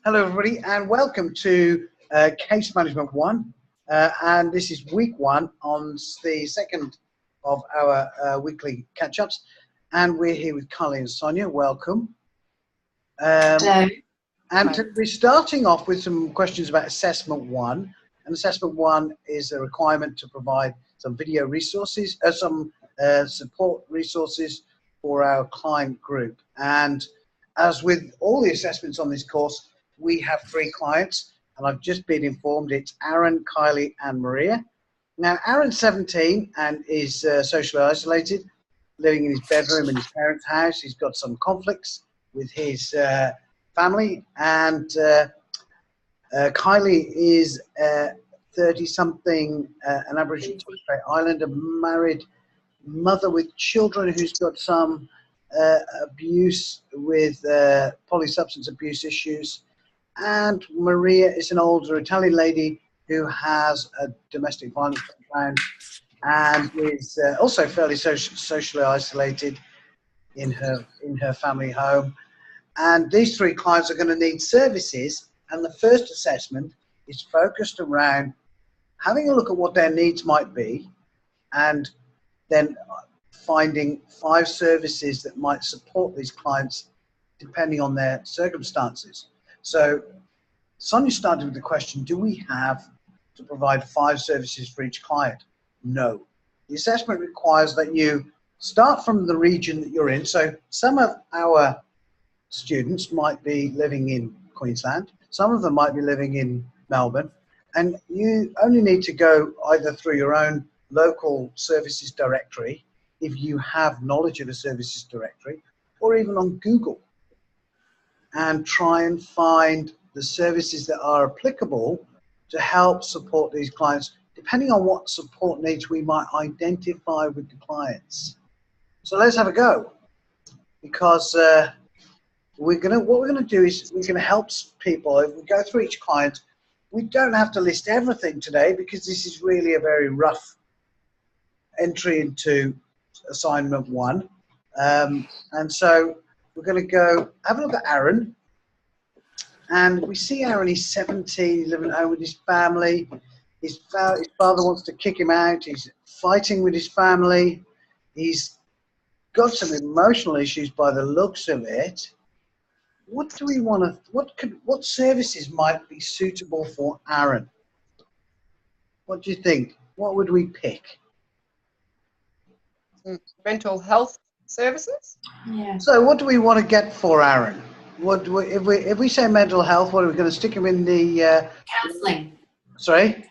Hello, everybody, and welcome to Case Management 1. And this is week 1 on the second of our weekly catch-ups. And we're here with Carly and Sonia. Welcome. Hello. And we're starting off with some questions about Assessment 1. And Assessment 1 is a requirement to provide some video resources, some support resources for our client group. And as with all the assessments on this course, we have 3 clients, and I've just been informed it's Aaron, Kylie, and Maria. Now, Aaron's 17 and is socially isolated, living in his bedroom in his parents' house. He's got some conflicts with his family, and Kylie is 30-something, an Aboriginal Torres Strait Islander, married mother with children who's got some abuse with polysubstance abuse issues. And Maria is an older Italian lady who has a domestic violence background and is also fairly socially isolated in her family home. And these 3 clients are going to need services, and the first assessment is focused around having a look at what their needs might be and then finding 5 services that might support these clients depending on their circumstances. So Sonia started with the question, do we have to provide 5 services for each client? No. The assessment requires that you start from the region that you're in. So some of our students might be living in Queensland, some of them might be living in Melbourne, and you only need to go either through your own local services directory, if you have knowledge of a services directory, or even on Google, and try and find the services that are applicable to help support these clients, depending on what support needs we might identify with the clients. So let's have a go, because what we're gonna do is we're gonna help people. If we go through each client, we don't have to list everything today because this is really a very rough entry into assignment 1. And so we're going to go have a look at Aaron. And we see Aaron, he's 17, living at home with his family. His father wants to kick him out. He's fighting with his family. He's got some emotional issues by the looks of it. What do we want to, what services might be suitable for Aaron? What do you think? What would we pick? Mental health services. Yeah. So what do we want to get for Aaron? If we say mental health, what are we going to stick him in the Counselling. Sorry?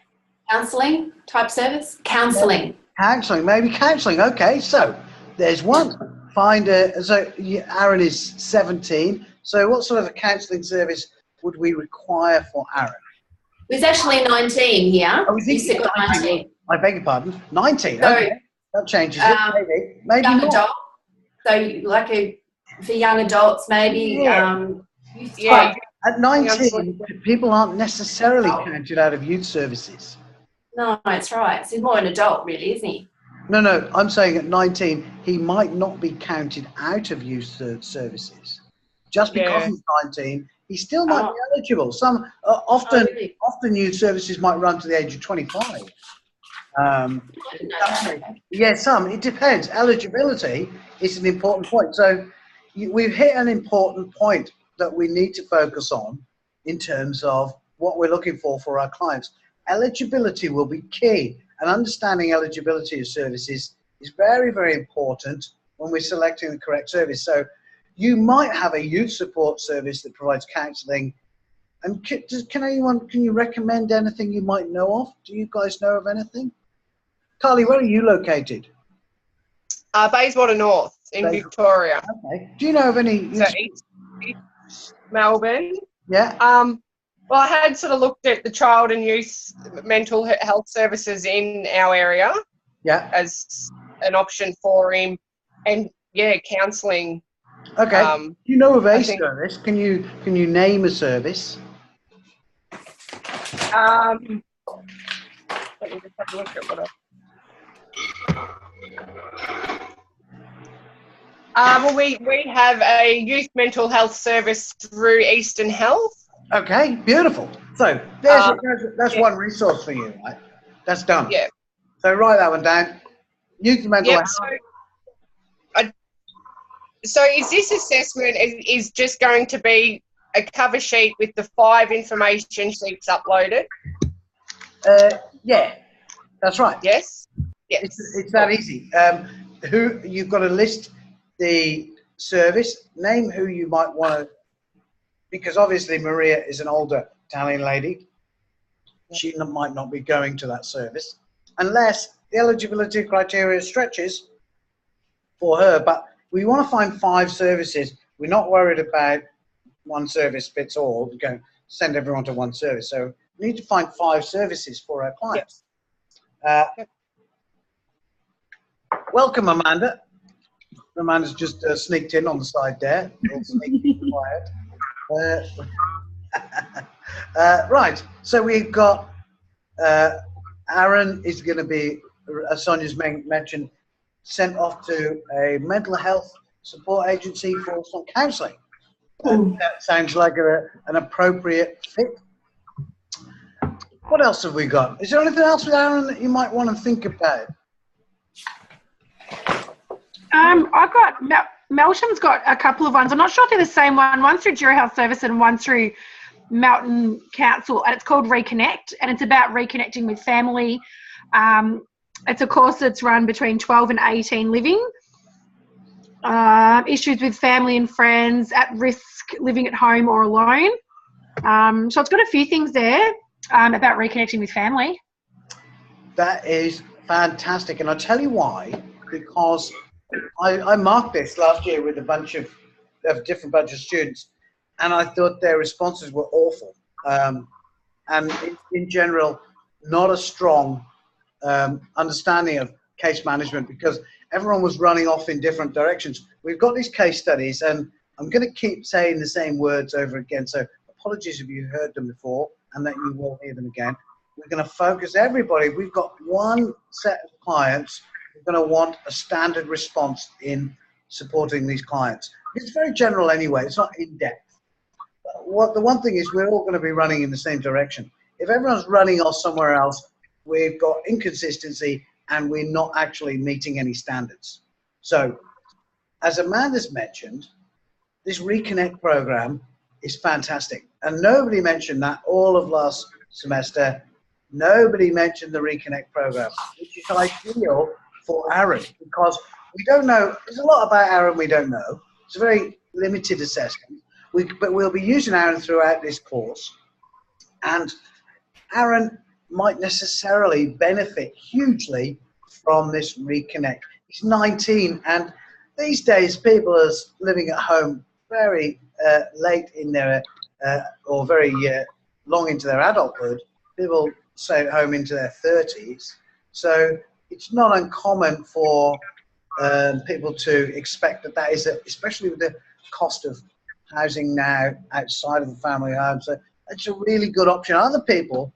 Counselling type service? Counselling. Counselling, maybe counselling. Okay, so there's one. Aaron is 17. So what sort of a counselling service would we require for Aaron? He's actually 19 here. Oh, He's got 19. I beg your pardon. 19. So, okay. That changes it. Maybe young not. adult. So for young adults, maybe. Yeah. At 19, people aren't necessarily counted out of youth services. No, that's right. So he's more an adult, really, isn't he? No, I'm saying at 19, he might not be counted out of youth services. Just because he's 19, he still might be eligible. Some often youth services might run to the age of 25. Yeah, some. It depends. Eligibility is an important point. So we've hit an important point that we need to focus on in terms of what we're looking for our clients. Eligibility will be key, and understanding eligibility of services is very, very important when we're selecting the correct service. So you might have a youth support service that provides counselling. And can you recommend anything you might know of? Do you guys know of anything? Carly, where are you located? Bayswater North in Victoria. Okay. Do you know of any? So East Melbourne. Yeah. Well, I had sort of looked at the child and youth mental health services in our area. Yeah. As an option for him, and counselling. Okay. Do you know of a service? Can you name a service? Let me just have a look at what well, we have a youth mental health service through Eastern Health. Okay, beautiful. So that's one resource for you, right? That's done. Yeah. So write that one down. Youth and mental Yep. health. So is this assessment is just going to be a cover sheet with the 5 information sheets uploaded? Yeah, that's right. Yes? Yes. It's that easy. Who you've got to list the service, name who you might want to, because obviously Maria is an older Italian lady. She might not be going to that service unless the eligibility criteria stretches for her. But we want to find 5 services. We're not worried about one service fits all. We're going to send everyone to one service. So we need to find 5 services for our clients. Yep. Welcome, Amanda. Amanda's just sneaked in on the side there. All sneaky quiet. Right, so we've got Aaron is going to be, as Sonia's mentioned, sent off to a mental health support agency for some counselling. That sounds like an appropriate fit. What else have we got? Is there anything else with Aaron that you might want to think about? I've got, Melton's got a couple of ones. I'm not sure if they're the same one. One's through Jura Health Service and one through Melton Council, and it's called Reconnect, and it's about reconnecting with family. It's a course that's run between 12 and 18 living. Issues with family and friends, at risk, living at home or alone. So it's got a few things there about reconnecting with family. That is fantastic, and I'll tell you why. Because I marked this last year with a bunch of different bunch of students, and I thought their responses were awful, and in general, not a strong understanding of case management, because everyone was running off in different directions. We've got these case studies, and I'm going to keep saying the same words over again, so apologies if you heard them before and that you will hear them again. We're going to focus everybody. We've got one set of clients. We're going to want a standard response in supporting these clients. It's very general anyway. It's not in-depth. The one thing is we're all going to be running in the same direction. If everyone's running off somewhere else, we've got inconsistency and we're not actually meeting any standards. So, as Amanda's mentioned, this Reconnect program is fantastic. And nobody mentioned that all of last semester. Nobody mentioned the Reconnect program, which is ideal for Aaron, because we don't know, there's a lot about Aaron we don't know. It's a very limited assessment, but we'll be using Aaron throughout this course. And Aaron might necessarily benefit hugely from this Reconnect. He's 19, and these days people are living at home very late in their, or very long into their adulthood. People stay at home into their 30s. So it's not uncommon for people to expect that is, especially with the cost of housing now outside of the family home. So it's a really good option. Other people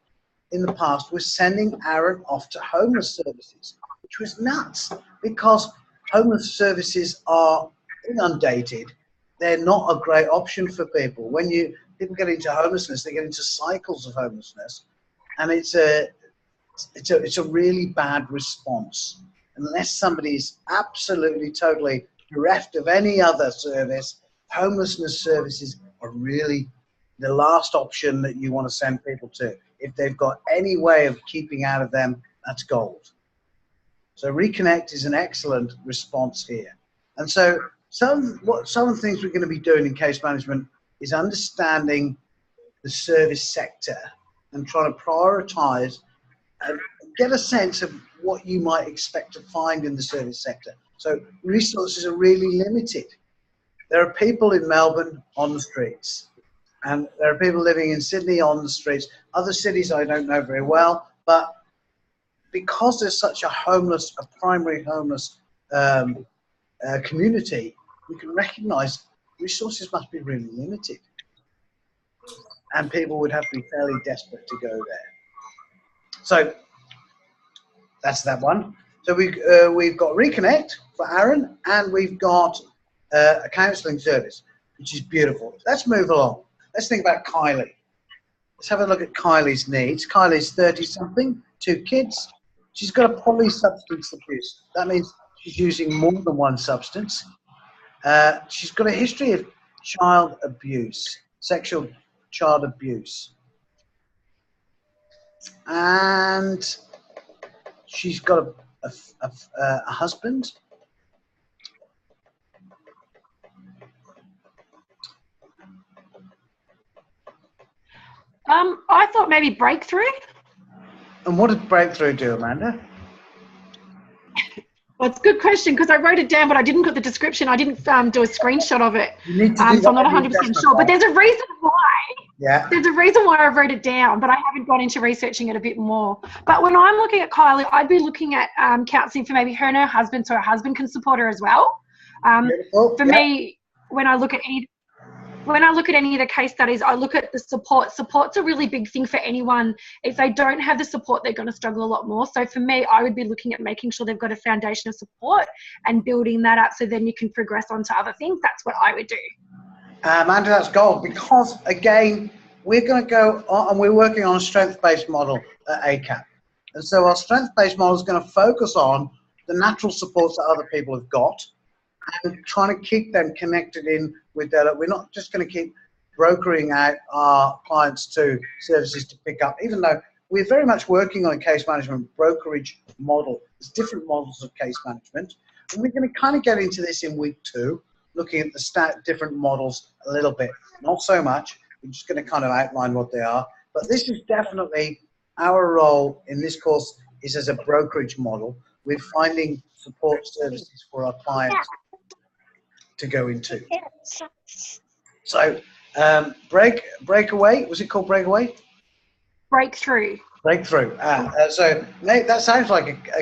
in the past were sending Aaron off to homeless services, which was nuts, because homeless services are inundated. They're not a great option for people. When people get into homelessness, they get into cycles of homelessness, and it's a really bad response. Unless somebody is absolutely, totally bereft of any other service, homelessness services are really the last option that you want to send people to. If they've got any way of keeping out of them, that's gold. So Reconnect is an excellent response here. And so some of the things we're going to be doing in case management is understanding the service sector and trying to prioritize and get a sense of what you might expect to find in the service sector. So resources are really limited. There are people in Melbourne on the streets, and there are people living in Sydney on the streets. Other cities I don't know very well, but because there's such a primary homeless community, we can recognize resources must be really limited. And people would have to be fairly desperate to go there. So that's that one. So we've got Reconnect for Aaron, and we've got a counselling service, which is beautiful. Let's move along. Let's think about Kylie. let's have a look at Kylie's needs. Kylie's 30-something, 2 kids. She's got a polysubstance abuse. That means she's using more than one substance. She's got a history of child abuse, sexual child abuse. And she's got a husband. I thought maybe breakthrough. And what did breakthrough do, Amanda? Well, it's a good question because I wrote it down, but I didn't put the description. I didn't do a screenshot of it. You need to do so I'm not 100% sure. But there's a reason why. Yeah. There's a reason why I wrote it down, but I haven't gone into researching it a bit more. But when I'm looking at Kylie, I'd be looking at counselling for maybe her and her husband, so her husband can support her as well. For me, when I look at any of the case studies, I look at the support. Support's a really big thing for anyone. If they don't have the support, they're going to struggle a lot more. So for me, I would be looking at making sure they've got a foundation of support and building that up so then you can progress on to other things. That's what I would do. Amanda, that's gold, because again, we're going to go on, and we're working on a strength-based model at ACAP. And so our strength-based model is going to focus on the natural supports that other people have got and trying to keep them connected in with their, we're not just going to keep brokering out our clients to services to pick up, even though we're very much working on a case management brokerage model. There's different models of case management. And we're going to kind of get into this in week 2, looking at the different models a little bit. Not so much. We're just going to kind of outline what they are. But this is definitely our role in this course is as a brokerage model. We're finding support services for our clients to go into. So breakaway, was it called breakaway? Breakthrough. Breakthrough. So that sounds like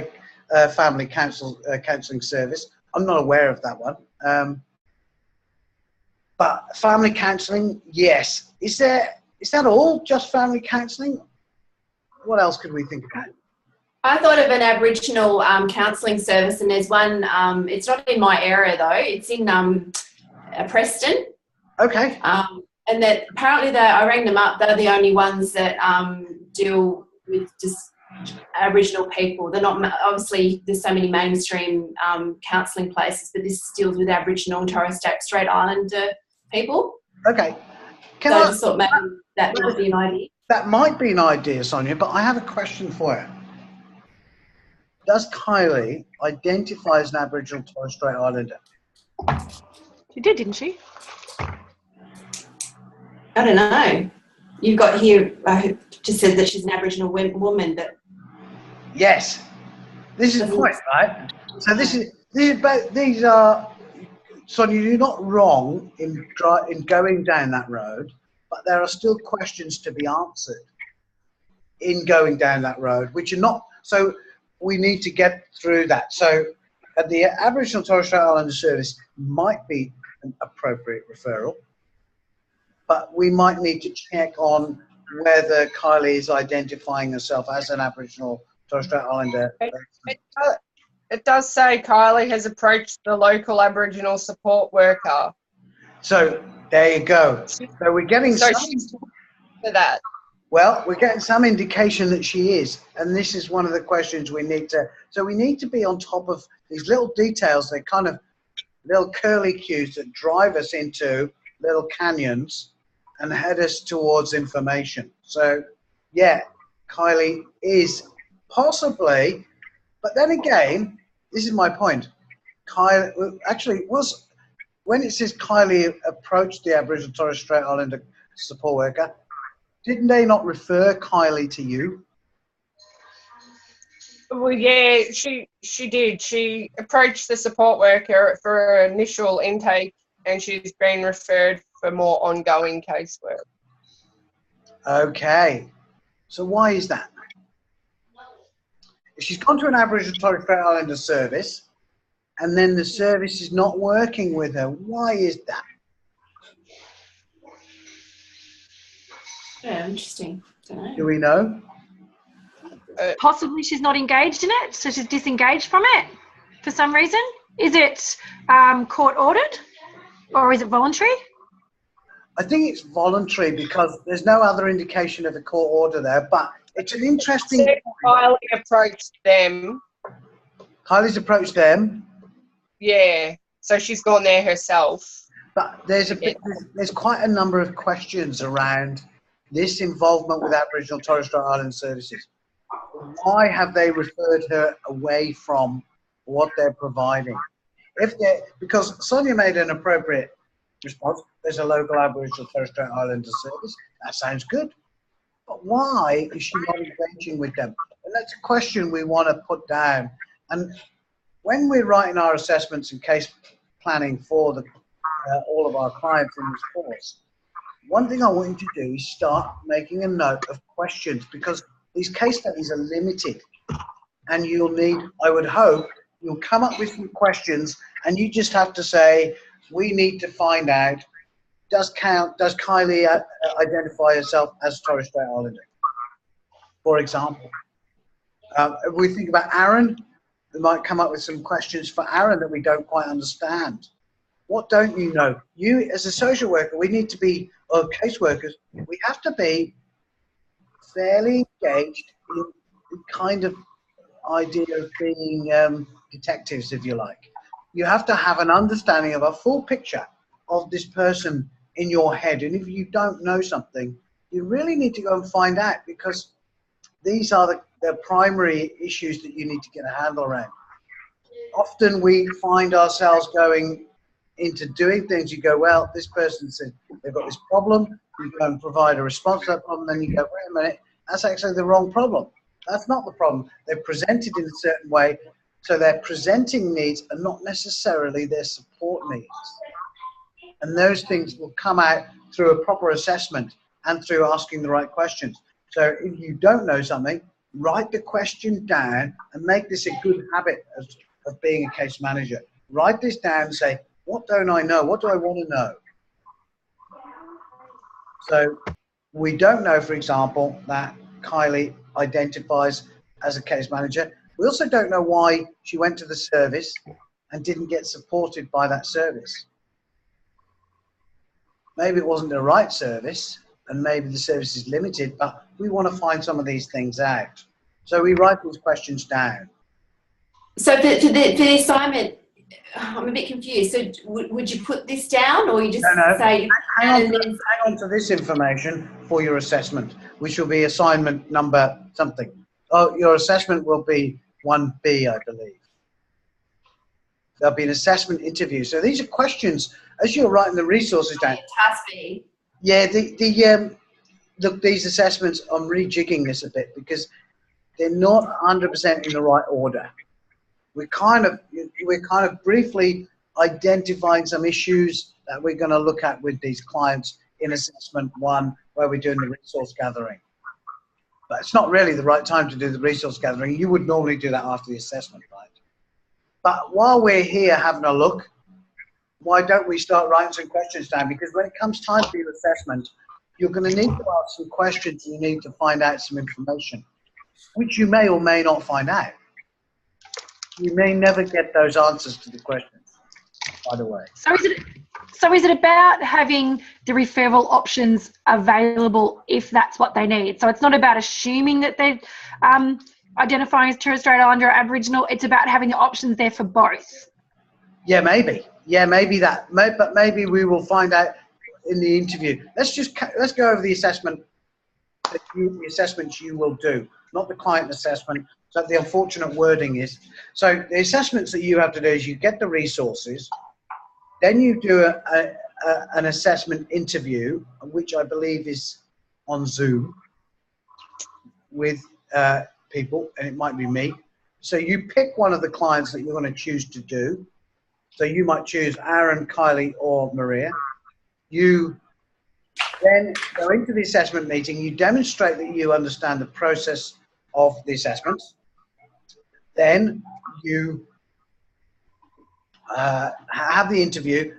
a family counselling service. I'm not aware of that one. But family counselling, yes. Is that all? Just family counselling? What else could we think about? I thought of an Aboriginal counselling service, and there's one. It's not in my area though. It's in Preston. Okay. And that apparently I rang them up. They're the only ones that deal with just Aboriginal people. They're not, obviously there's so many mainstream counselling places, but this deals with Aboriginal and Torres Strait Islander people. Okay. I just thought maybe that might be an idea. That might be an idea, Sonia, but I have a question for you. Does Kylie identify as an Aboriginal Torres Strait Islander? She did, didn't she? I don't know. You've got here, just said that she's an Aboriginal woman, but... Yes. This is the point, right? So these are, Sonia, you're not wrong in going down that road, but there are still questions to be answered in going down that road, which are not, so we need to get through that. So the Aboriginal Torres Strait Islander service might be an appropriate referral, but we might need to check on whether Kylie is identifying herself as an Aboriginal Torres Strait Islander. It does say Kylie has approached the local Aboriginal support worker. So there you go. So we're getting for that. Well, we're getting some indication that she is, and this is one of the questions we need to. So we need to be on top of these little details. They're kind of little curly cues that drive us into little canyons and head us towards information. So, yeah, Kylie is possibly, but then again, this is my point. Kylie actually was, when it says Kylie approached the Aboriginal Torres Strait Islander support worker, didn't they not refer Kylie to you? Well, yeah, she did. She approached the support worker for her initial intake, and she's been referred for more ongoing casework. Okay. So why is that? If she's gone to an Aboriginal Torres Strait Islander service, and then the service is not working with her, why is that? Yeah, interesting. Don't know. Do we know? Possibly she's not engaged in it, so she's disengaged from it for some reason. Is it court ordered or is it voluntary? I think it's voluntary because there's no other indication of a court order there, but it's an interesting point. Kylie approached them. Kylie's approached them. Yeah, so she's gone there herself. But there's quite a number of questions around this involvement with Aboriginal Torres Strait Island services. Why have they referred her away from what they're providing? Because Sonia made an appropriate response. There's a local Aboriginal Torres Strait Islander service. That sounds good. But why is she not engaging with them? And that's a question we want to put down. And when we're writing our assessments and case planning for all of our clients in this course, one thing I want you to do is start making a note of questions, because these case studies are limited, and you'll need, I would hope, you'll come up with some questions, and you just have to say, we need to find out, does Kylie identify herself as a Torres Strait Islander, for example. If we think about Aaron, we might come up with some questions for Aaron that we don't quite understand. What don't you know? You, as a social worker, we need to be, or caseworkers, we have to be fairly engaged in the kind of idea of being detectives, if you like. You have to have an understanding of a full picture of this person in your head. And if you don't know something, you really need to go and find out, because these are the primary issues that you need to get a handle around. Often we find ourselves going into doing things. You go, well, this person said they've got this problem. You go and provide a response to that problem. Then you go, wait a minute, that's actually the wrong problem. That's not the problem. They're presented in a certain way. So their presenting needs are not necessarily their support needs. And those things will come out through a proper assessment and through asking the right questions. So if you don't know something, write the question down and make this a good habit of being a case manager. Write this down and say, what don't I know? What do I want to know? So we don't know, for example, that Kylie identifies as a case manager. We also don't know why she went to the service and didn't get supported by that service. Maybe it wasn't the right service, and maybe the service is limited, but we want to find some of these things out. So we write these questions down. So for the assignment, I'm a bit confused. So would you put this down, or you just say... Hang on to this information for your assessment, which will be assignment number something. Oh, your assessment will be 1B, I believe. There'll be an assessment interview. So these are questions, as you're writing the resources down. Task B. Yeah, look, these assessments, I'm rejigging this a bit because they're not 100% in the right order. We're kind of briefly identifying some issues that we're going to look at with these clients in assessment 1, where we're doing the resource gathering. But it's not really the right time to do the resource gathering. You would normally do that after the assessment, right? But while we're here having a look, why don't we start writing some questions down? Because when it comes time for your assessment, you're going to need to ask some questions. You need to find out some information, which you may or may not find out. You may never get those answers to the questions, by the way. So is it about having the referral options available if that's what they need? So it's not about assuming that they're identifying as Torres Strait Islander or Aboriginal. It's about having the options there for both. Yeah, maybe. Yeah, maybe that. But maybe we will find out in the interview. Let's go over the assessment. The assessments you will do, not the client assessment. So the unfortunate wording is, so the assessments that you have to do is you get the resources, then you do an assessment interview, which I believe is on Zoom with people, and it might be me. So you pick one of the clients that you're going to choose to do. So you might choose Aaron, Kylie, or Maria. You then go into the assessment meeting. You demonstrate that you understand the process of the assessments. Then you have the interview.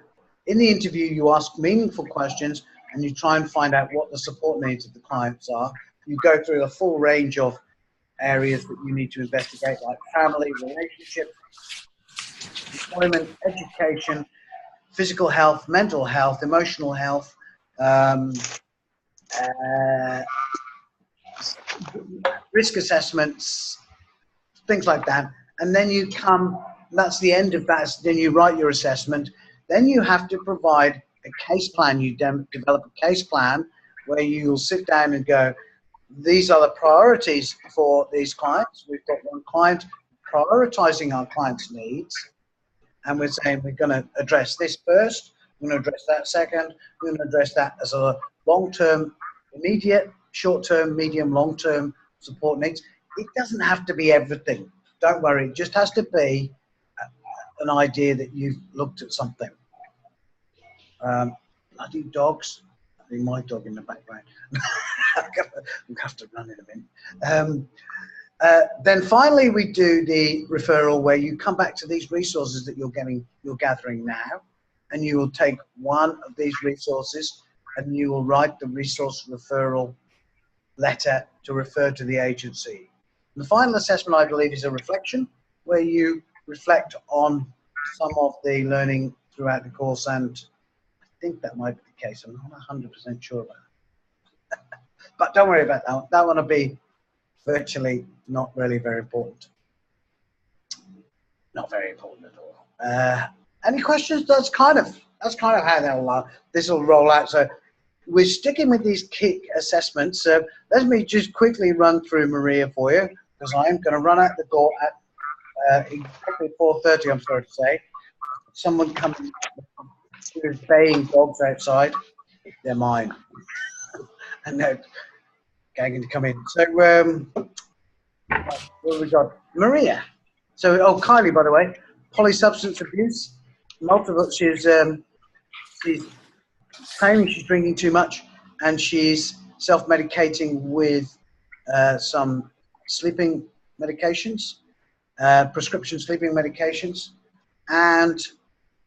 In the interview, you ask meaningful questions and you try and find out what the support needs of the clients are. You go through the full range of areas that you need to investigate, like family, relationships, employment, education, physical health, mental health, emotional health, risk assessments, things like that. And then you come, that's the end of that. Then you write your assessment. Then you have to provide a case plan. You develop a case plan where you'll sit down and go, these are the priorities for these clients. We've got one client prioritizing our client's needs. And we're saying we're going to address this first. We're going to address that second. We're going to address that as a long-term, immediate, short-term, medium, long-term support needs. It doesn't have to be everything. Don't worry. It just has to be an idea that you've looked at something. Bloody dogs. I think my dog in the background. We'll have to run in a minute. Then finally, we do the referral where you come back to these resources that you're gathering now, and you will take one of these resources and you will write the resource referral letter to refer to the agency. And the final assessment, I believe, is a reflection where you reflect on some of the learning throughout the course, and I think that might be the case. I'm not 100% sure about it. But don't worry about that one. That one will be virtually not really very important. Not very important at all. Any questions? That's kind of how this will roll out. So we're sticking with these key assessments. Let me just quickly run through Maria for you, because I am going to run out the door at exactly 4:30. I'm sorry to say. Someone coming with baying dogs outside. They're mine, and they're going to come in. So what have we got? Maria. So, Kylie, by the way, polysubstance abuse. Multiple. She's claiming she's drinking too much, and she's self-medicating with some sleeping medications, prescription sleeping medications. And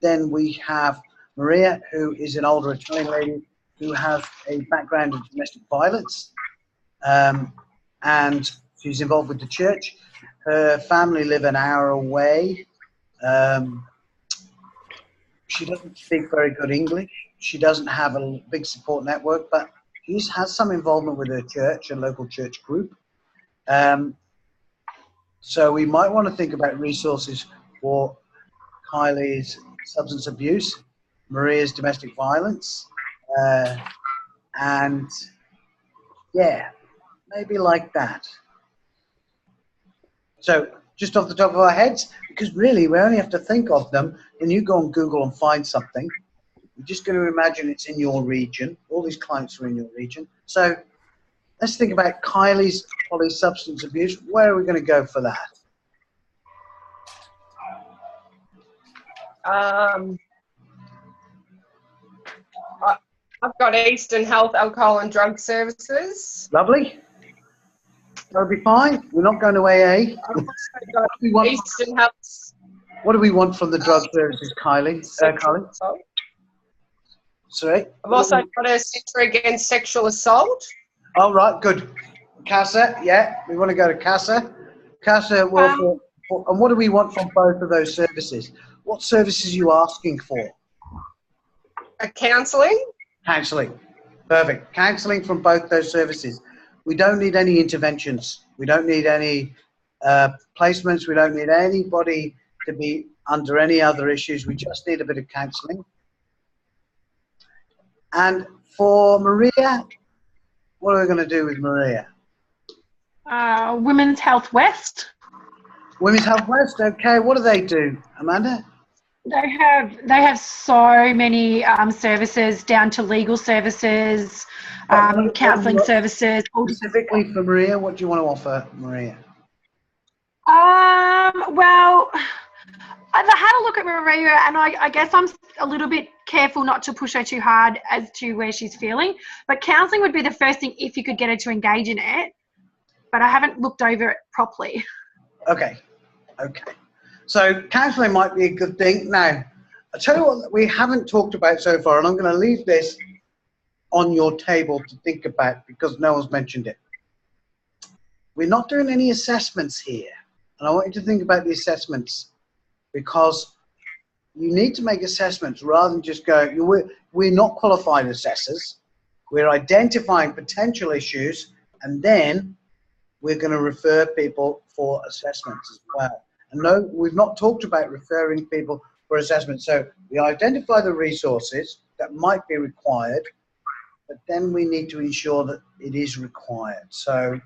then we have Maria, who is an older Italian lady who has a background in domestic violence, and she's involved with the church. Her family live an hour away. She doesn't speak very good English. She doesn't have a big support network, but she has some involvement with her church, a local church group. So we might want to think about resources for Kylie's substance abuse, Maria's domestic violence, and yeah, maybe like that. So just off the top of our heads, because really we only have to think of them. When you go on Google and find something, you're just going to imagine it's in your region. All these clients are in your region. So let's think about Kylie's polysubstance abuse. Where are we going to go for that? I've got Eastern Health, Alcohol and Drug Services. Lovely. That'll be fine. We're not going to AA. I've got Eastern Health. What do we want from the drug services, Kylie? Kylie? Sorry? I've also got a Centre Against Sexual Assault. All right, good. CASA, yeah, we want to go to CASA. CASA, well, and what do we want from both of those services? What services are you asking for? Counselling. Counselling. Perfect. Counselling from both those services. We don't need any interventions. We don't need any placements. We don't need anybody to be under any other issues. We just need a bit of counselling. And for Maria, what are we going to do with Maria? Women's Health West. Women's Health West, okay. What do they do, Amanda? They have so many services, down to legal services, counselling services. Specifically for Maria, what do you want to offer Maria? Well, I've had a look at Maria, and I guess I'm a little bit careful not to push her too hard as to where she's feeling. But counselling would be the first thing if you could get her to engage in it. But I haven't looked over it properly. Okay. So counselling might be a good thing. Now, I'll tell you what we haven't talked about so far, and I'm going to leave this on your table to think about because no one's mentioned it. We're not doing any assessments here. And I want you to think about the assessments because you need to make assessments rather than just go, we're not qualified assessors. We're identifying potential issues, and then we're going to refer people for assessments as well. And no, we've not talked about referring people for assessment. So we identify the resources that might be required, but then we need to ensure that it is required. So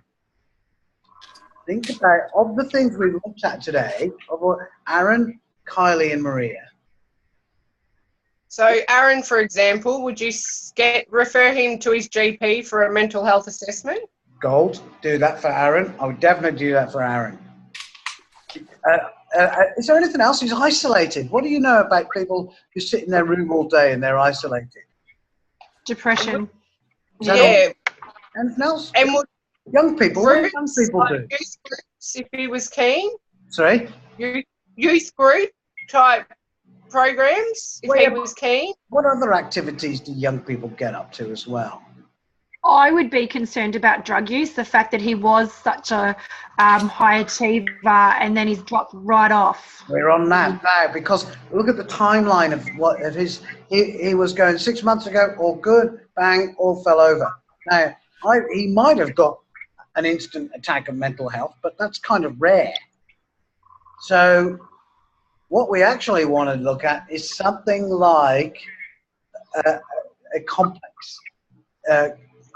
think about, of the things we've looked at today, of Aaron, Kylie and Maria. So Aaron, for example, would you refer him to his GP for a mental health assessment? Gold, do that for Aaron. I would definitely do that for Aaron. Is there anything else? He's isolated. What do you know about people who sit in their room all day and they're isolated? Depression. Yeah. Anything else? And would Young people. What do young people do? Youth groups, if he was keen. Sorry? Youth group type programs, if he was keen. What other activities do young people get up to as well? I would be concerned about drug use, the fact that he was such a high achiever and then he's dropped right off. We're on that now because look at the timeline of his. He was going 6 months ago, all good, bang, all fell over. Now, he might have got an instant attack of mental health, but that's kind of rare. So what we actually want to look at is something like a complex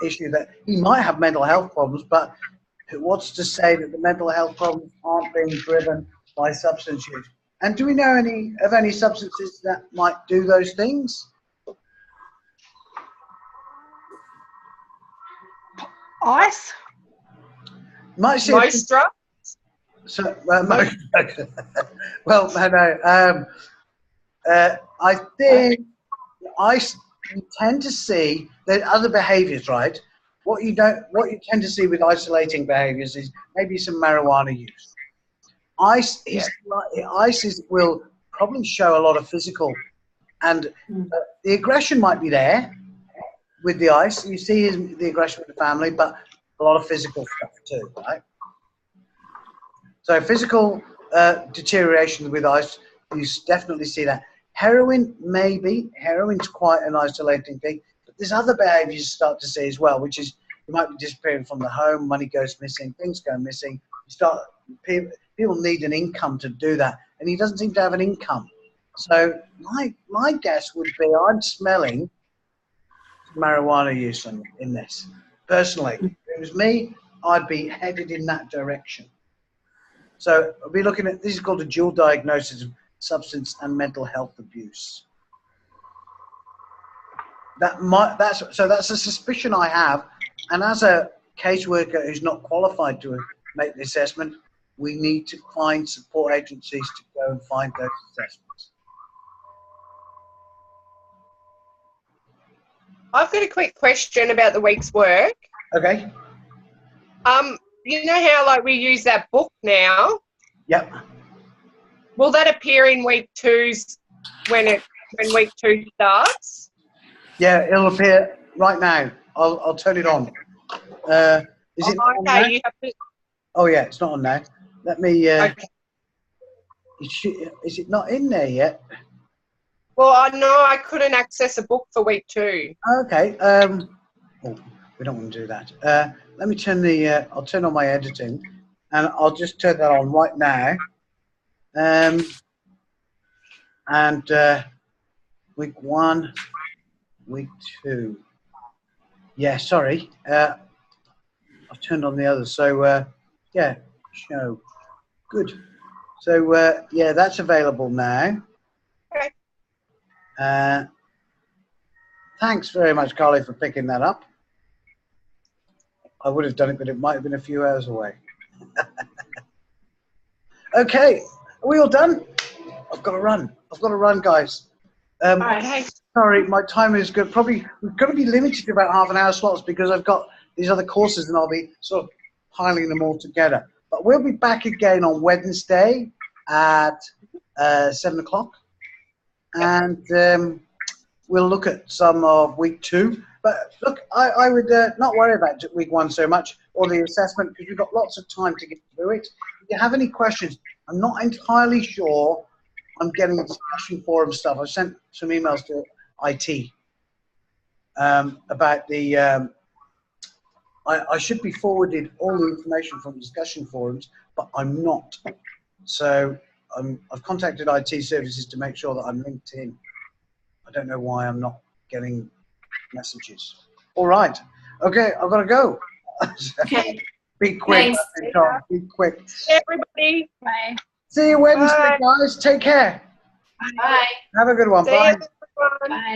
issue that he might have mental health problems, but what's to say that the mental health problems aren't being driven by substance use? And do we know of any substances that might do those things? Ice? Most drugs? So, well, no. I think you tend to see that other behaviours, right? What you tend to see with isolating behaviours is maybe some marijuana use. Ice will probably show a lot of physical, and the aggression might be there with the ice. You see the aggression with the family, but a lot of physical stuff too, right? So physical deterioration with ice, you definitely see that. Heroin, maybe. Heroin's quite an isolating thing. But there's other behaviours you start to see as well, which is you might be disappearing from the home, money goes missing, things go missing. People need an income to do that, and he doesn't seem to have an income. So my guess would be I'm smelling marijuana use in this. Personally, if it was me, I'd be headed in that direction. So I'll be looking at, this is called a dual diagnosis of substance and mental health abuse. That's a suspicion I have, and as a caseworker who's not qualified to make the assessment, we need to find support agencies to go and find those assessments. I've got a quick question about the week's work. Okay. You know how we use that book now? Yep. Will that appear in week 2's when week 2 starts? Yeah, it'll appear right now. I'll turn it on. Is it on now? You have to... Oh yeah, it's not on now. Let me. Okay. Is it not in there yet? Well, I know I couldn't access a book for week 2. Okay. Oh, we don't want to do that. Let me turn I'll turn on my editing, and I'll just turn that on right now. And week 1, week 2. Yeah, sorry. I've turned on the others. So yeah, show. Good. So yeah, that's available now. Okay. Thanks very much, Carly, for picking that up. I would have done it, but it might have been a few hours away. Okay, are we all done? I've got to run, guys. Okay. Sorry, my time is good. Probably we're going to be limited to about half an hour slots because I've got these other courses and I'll be sort of piling them all together. But we'll be back again on Wednesday at 7 o'clock. And we'll look at some of week 2. But look, I would not worry about week 1 so much, or the assessment, because we've got lots of time to get through it. If you have any questions, I'm not entirely sure I'm getting discussion forum stuff. I've sent some emails to IT about the. I should be forwarded all the information from discussion forums, but I'm not. So I've contacted IT services to make sure that I'm linked in. I don't know why I'm not getting messages. All right. Okay, I've got to go. Okay. Be quick. Thanks. Be quick. Everybody. Bye. See you Wednesday, Bye. guys. Take care. Bye. Have a good one. See Bye. you, everyone. Bye.